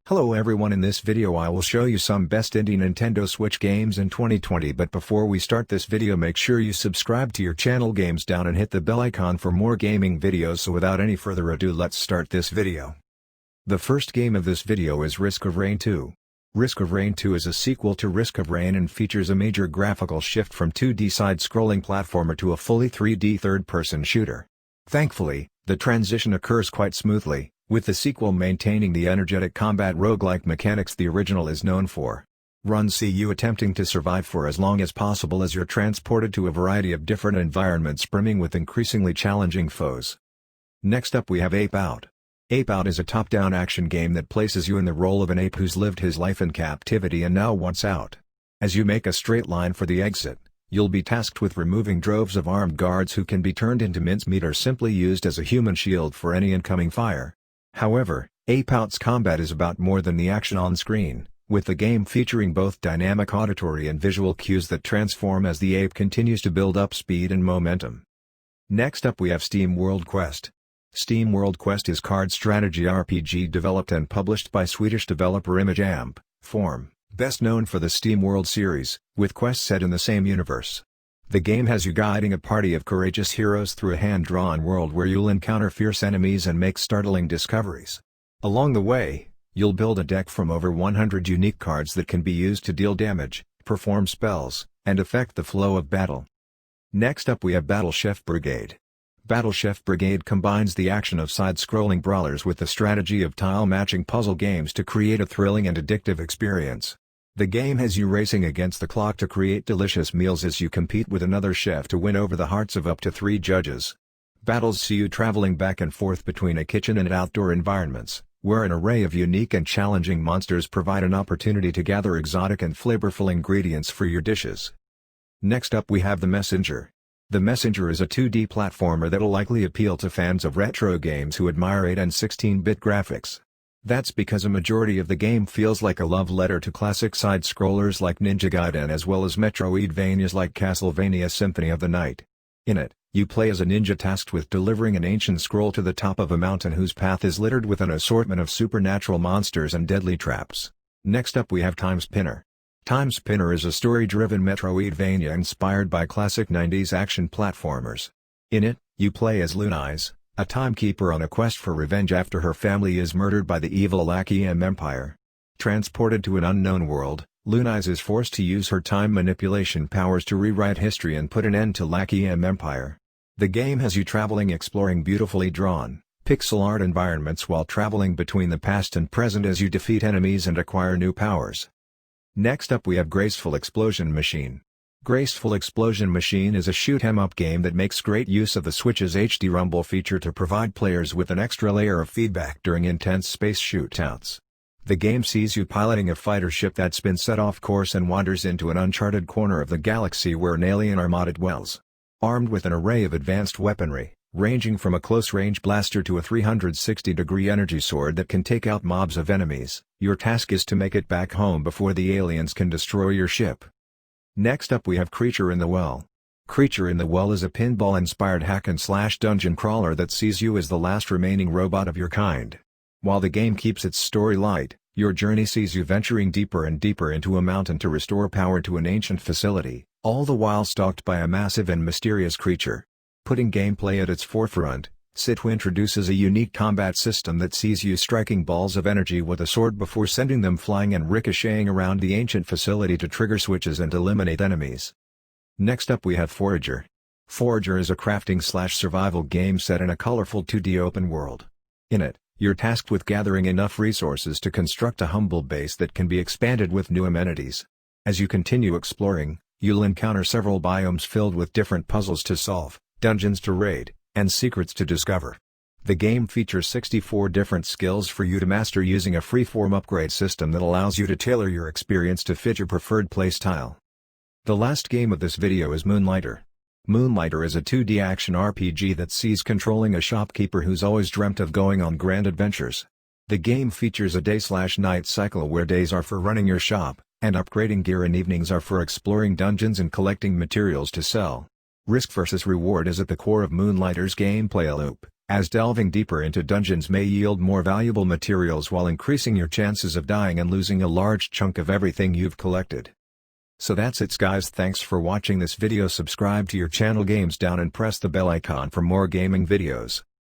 Hello everyone, in this video I will show you some best indie Nintendo Switch games in 2020, but before we start this video make sure you subscribe to your channel Games Down and hit the bell icon for more gaming videos. So without any further ado, let's start this video. The first game of this video is Risk of Rain 2. Risk of Rain 2 is a sequel to Risk of Rain and features a major graphical shift from 2D side-scrolling platformer to a fully 3D third-person shooter. Thankfully, the transition occurs quite smoothly, with the sequel maintaining the energetic combat roguelike mechanics the original is known for. See you attempting to survive for as long as possible as you're transported to a variety of different environments brimming with increasingly challenging foes. Next up we have Ape Out. Ape Out is a top-down action game that places you in the role of an ape who's lived his life in captivity and now wants out. As you make a straight line for the exit, you'll be tasked with removing droves of armed guards who can be turned into mincemeat or simply used as a human shield for any incoming fire. However, Ape Out's combat is about more than the action on screen, with the game featuring both dynamic auditory and visual cues that transform as the ape continues to build up speed and momentum. Next up we have Steam World Quest. Steam World Quest is card strategy RPG developed and published by Swedish developer Image Amp, Form, best known for the Steam World series, with quests set in the same universe. The game has you guiding a party of courageous heroes through a hand-drawn world where you'll encounter fierce enemies and make startling discoveries. Along the way, you'll build a deck from over 100 unique cards that can be used to deal damage, perform spells, and affect the flow of battle. Next up we have Battle Chef Brigade. Battle Chef Brigade combines the action of side-scrolling brawlers with the strategy of tile-matching puzzle games to create a thrilling and addictive experience. The game has you racing against the clock to create delicious meals as you compete with another chef to win over the hearts of up to 3 judges. Battles see you traveling back and forth between a kitchen and outdoor environments, where an array of unique and challenging monsters provide an opportunity to gather exotic and flavorful ingredients for your dishes. Next up we have The Messenger. The Messenger is a 2D platformer that'll likely appeal to fans of retro games who admire 8 and 16-bit graphics. That's because a majority of the game feels like a love letter to classic side-scrollers like Ninja Gaiden as well as Metroidvanias like Castlevania Symphony of the Night. In it, you play as a ninja tasked with delivering an ancient scroll to the top of a mountain whose path is littered with an assortment of supernatural monsters and deadly traps. Next up we have Time Spinner. Time Spinner is a story-driven Metroidvania inspired by classic 90s action platformers. In it, you play as Lunais, a timekeeper on a quest for revenge after her family is murdered by the evil Lakiam Empire. Transported to an unknown world, Lunais is forced to use her time manipulation powers to rewrite history and put an end to Lakiam Empire. The game has you traveling exploring beautifully drawn, pixel art environments while traveling between the past and present as you defeat enemies and acquire new powers. Next up we have Graceful Explosion Machine. Graceful Explosion Machine is a shoot-'em-up game that makes great use of the Switch's HD Rumble feature to provide players with an extra layer of feedback during intense space shootouts. The game sees you piloting a fighter ship that's been set off course and wanders into an uncharted corner of the galaxy where an alien armada dwells. Armed with an array of advanced weaponry, ranging from a close-range blaster to a 360-degree energy sword that can take out mobs of enemies, your task is to make it back home before the aliens can destroy your ship. Next up we have Creature in the Well. Creature in the Well is a pinball-inspired hack-and-slash dungeon crawler that sees you as the last remaining robot of your kind. While the game keeps its story light, your journey sees you venturing deeper and deeper into a mountain to restore power to an ancient facility, all the while stalked by a massive and mysterious creature. Putting gameplay at its forefront, Sitwa introduces a unique combat system that sees you striking balls of energy with a sword before sending them flying and ricocheting around the ancient facility to trigger switches and eliminate enemies. Next up we have Forager. Forager is a crafting/survival game set in a colorful 2D open world. In it, you're tasked with gathering enough resources to construct a humble base that can be expanded with new amenities. As you continue exploring, you'll encounter several biomes filled with different puzzles to solve, dungeons to raid, and secrets to discover. The game features 64 different skills for you to master using a free-form upgrade system that allows you to tailor your experience to fit your preferred playstyle. The last game of this video is Moonlighter. Moonlighter is a 2D action RPG that sees controlling a shopkeeper who's always dreamt of going on grand adventures. The game features a day/night cycle where days are for running your shop, and upgrading gear and evenings are for exploring dungeons and collecting materials to sell. Risk versus reward is at the core of Moonlighter's gameplay loop, as delving deeper into dungeons may yield more valuable materials while increasing your chances of dying and losing a large chunk of everything you've collected. So that's it guys, thanks for watching this video. Subscribe to your channel Games Down and press the bell icon for more gaming videos.